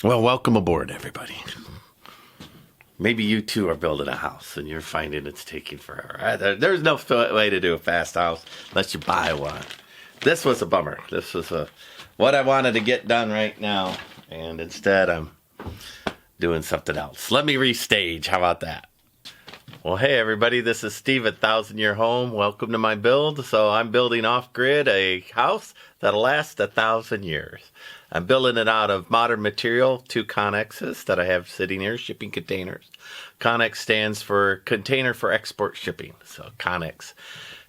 Well, welcome aboard, everybody. Maybe you too are building a house and you're finding it's taking forever. There's no way to do a fast house unless you buy one. This was a bummer. This was what I wanted to get done right now, and instead I'm doing something else. Let me restage. How about that? Well, hey everybody, this is Steve at 1000 Year Home. Welcome to my build. So I'm building off-grid a house that'll last 1,000 years. I'm building it out of modern material, 2 connexes that I have sitting here, shipping containers. Connex stands for Container for Export Shipping, so Connex.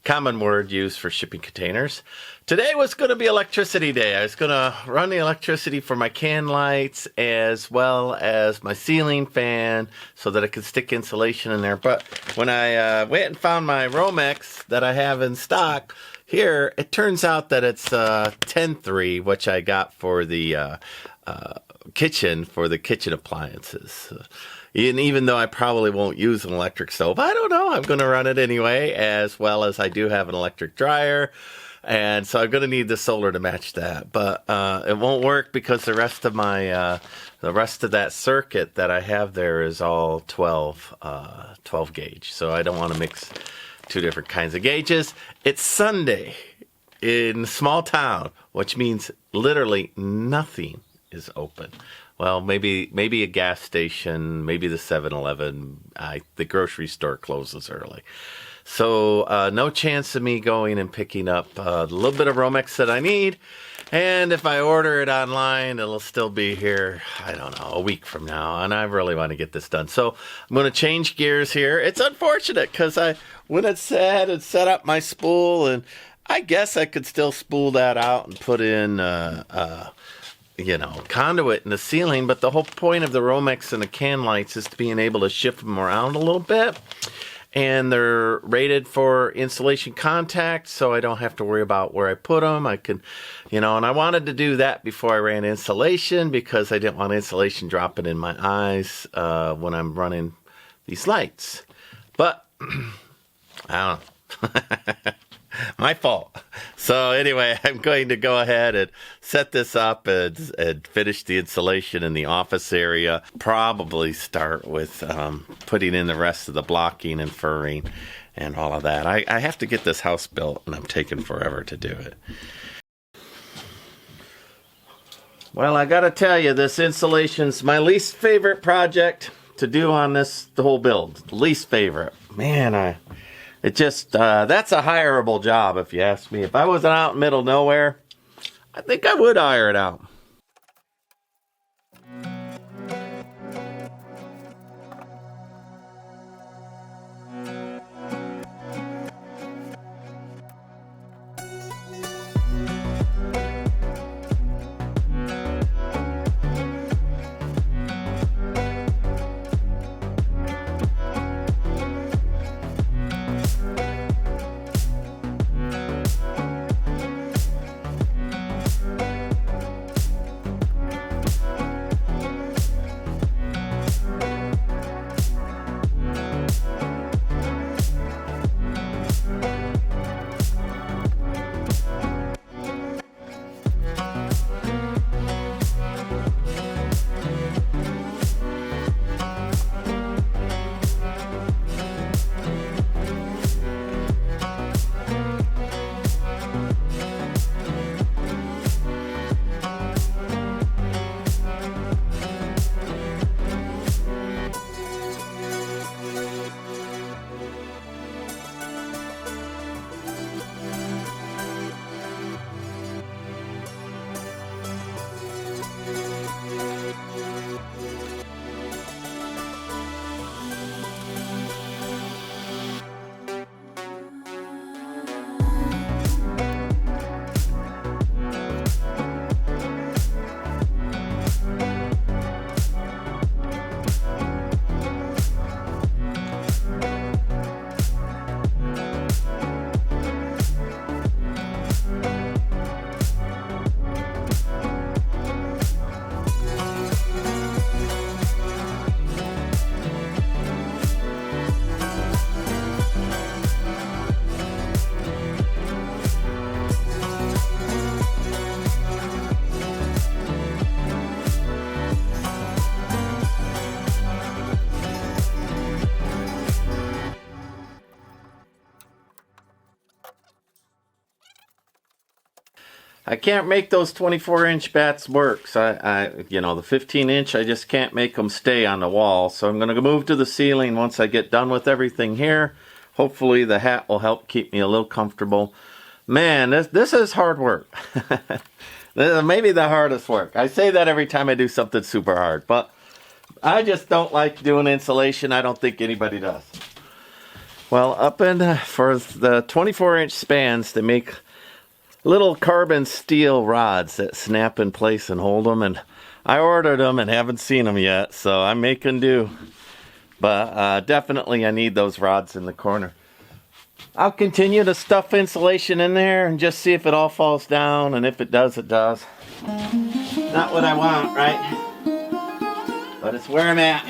Common word used for shipping containers. Today was going to be electricity day. I was going to run the electricity for my can lights as well as my ceiling fan so that I could stick insulation in there. But when I went and found my ROMEX that I have in stock here, it turns out that it's 10.3, which I got for the kitchen appliances. And even though I probably won't use an electric stove, I don't know. I'm going to run it anyway, as well as I do have an electric dryer. And so I'm going to need the solar to match that. But it won't work because the rest of that circuit that I have there is all 12 gauge. So I don't want to mix 2 different kinds of gauges. It's Sunday in a small town, which means literally nothing is open. Well, maybe a gas station, maybe the 7-Eleven. The grocery store closes early. So no chance of me going and picking up a little bit of ROMEX that I need. And if I order it online, it'll still be here, I don't know, a week from now. And I really want to get this done. So I'm going to change gears here. It's unfortunate because I went and set up my spool. And I guess I could still spool that out and put in conduit in the ceiling, but the whole point of the ROMEX and the can lights is to being able to shift them around a little bit, and they're rated for insulation contact, so I don't have to worry about where I put them. I can, and I wanted to do that before I ran insulation because I didn't want insulation dropping in my eyes when I'm running these lights. But I don't know. My fault. So anyway, I'm going to go ahead and set this up and finish the insulation in the office area. Probably start with putting in the rest of the blocking and furring and all of that. I have to get this house built, and I'm taking forever to do it. Well, I got to tell you, this insulation's my least favorite project to do on the whole build. Least favorite. Man, that's a hireable job, if you ask me. If I wasn't out in the middle of nowhere, I think I would hire it out. I can't make those 24-inch bats work. So you know, the 15-inch, I just can't make them stay on the wall. So I'm going to move to the ceiling once I get done with everything here. Hopefully the hat will help keep me a little comfortable. Man, this is hard work. Maybe the hardest work. I say that every time I do something super hard, but I just don't like doing insulation. I don't think anybody does. Well, for the 24-inch spans, they make little carbon steel rods that snap in place and hold them, and I ordered them and haven't seen them yet, so I'm making do. But definitely I need those rods in the corner. I'll continue to stuff insulation in there and just see if it all falls down, and if it does, it does. Not what I want, right? But it's where I'm at.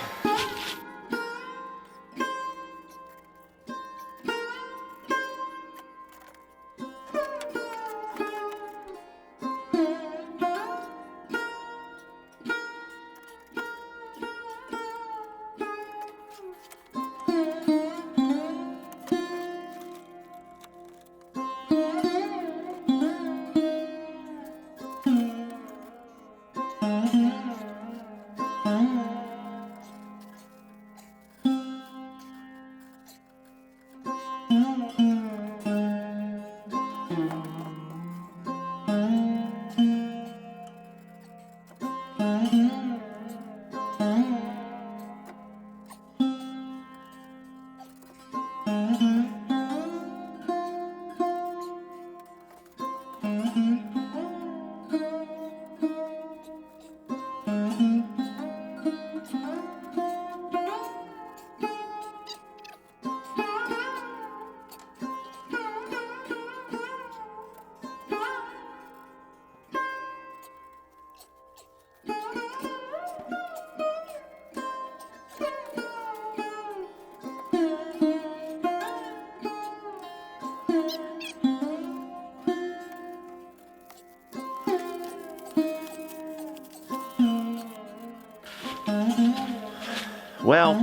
Well,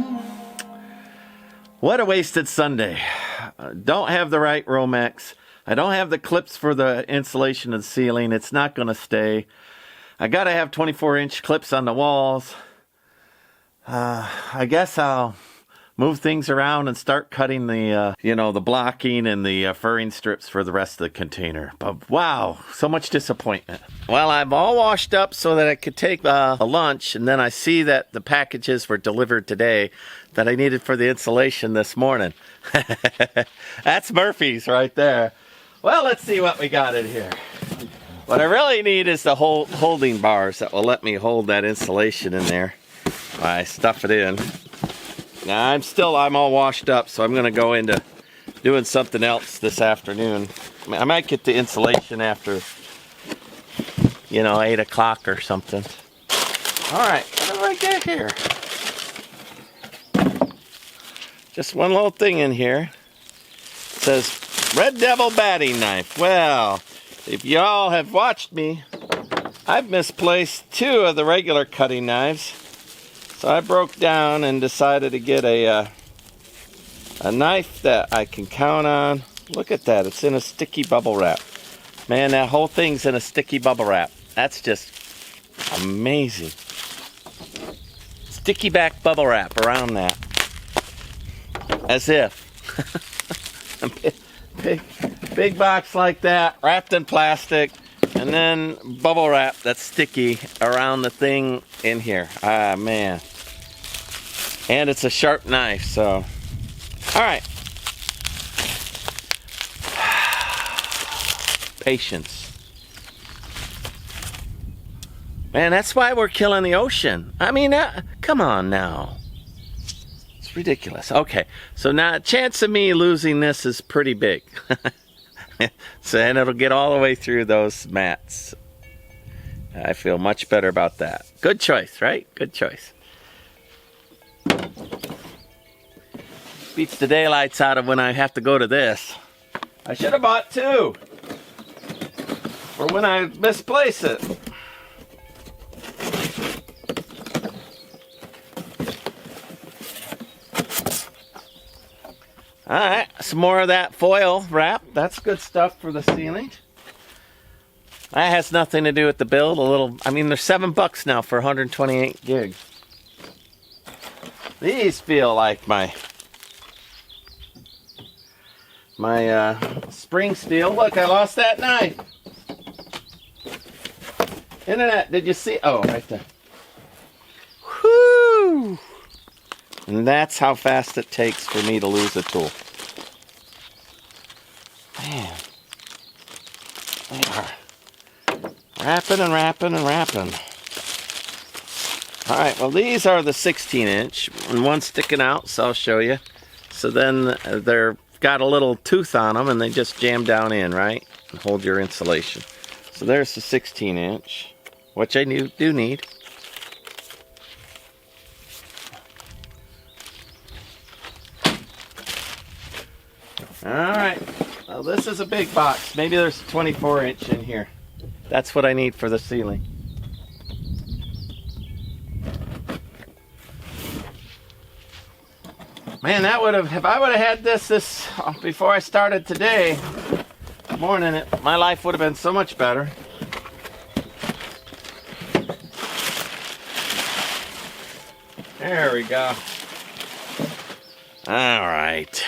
what a wasted Sunday. Don't have the right ROMEX. I don't have the clips for the insulation of the ceiling. It's not going to stay. I got to have 24-inch clips on the walls. I guess I'll move things around and start cutting the, the blocking and the furring strips for the rest of the container. But wow, so much disappointment. Well, I'm all washed up so that I could take a lunch, and then I see that the packages were delivered today that I needed for the insulation this morning. That's Murphy's right there. Well, let's see what we got in here. What I really need is the holding bars that will let me hold that insulation in there. I stuff it in. Now I'm all washed up, so I'm going to go into doing something else this afternoon. I might get the insulation after, 8 o'clock or something. All right, what do I get here? Just one little thing in here. It says Red Devil batting knife. Well, if y'all have watched me, I've misplaced 2 of the regular cutting knives. So I broke down and decided to get a knife that I can count on. Look at that, it's in a sticky bubble wrap. Man, that whole thing's in a sticky bubble wrap. That's just amazing. Sticky back bubble wrap around that. As if. big box like that, wrapped in plastic, and then bubble wrap that's sticky around the thing in here. Ah, man. And it's a sharp knife, so. All right. Patience. Man, that's why we're killing the ocean. I mean, come on now. It's ridiculous. Okay, so now chance of me losing this is pretty big. And it'll get all the way through those mats. I feel much better about that. Good choice, right? Good choice. Beats the daylights out of when I have to go to this. I should have bought 2 for when I misplace it. Alright, some more of that foil wrap. That's good stuff for the ceiling. That has nothing to do with the build. I mean, they're $7 now for 128 gigs. These feel like my spring steel. Look, I lost that knife. Internet, did you see? Oh, right there. Whoo! And that's how fast it takes for me to lose a tool. Man. They are wrapping and wrapping and wrapping. Alright, well these are the 16-inch, and one's sticking out, so I'll show you. So then they're got a little tooth on them, and they just jam down in, right? And hold your insulation. So there's the 16-inch, which I do need. Alright, well this is a big box. Maybe there's a 24-inch in here. That's what I need for the ceiling. Man, that would have, if I would have had this before I started today morning, my life would have been so much better. There we go. All right.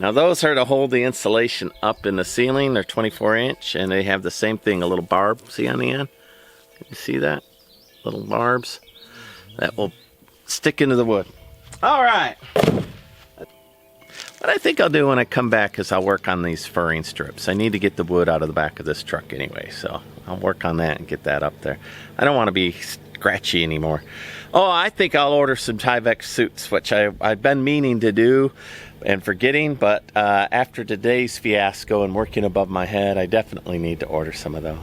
Now those are to hold the insulation up in the ceiling. They're 24-inch, and they have the same thing, a little barb, see on the end? You see that? Little barbs that will stick into the wood. All right. What I think I'll do when I come back is I'll work on these furring strips. I need to get the wood out of the back of this truck anyway, so I'll work on that and get that up there. I don't want to be scratchy anymore. Oh, I think I'll order some Tyvek suits, which I've been meaning to do and forgetting, but after today's fiasco and working above my head, I definitely need to order some of those.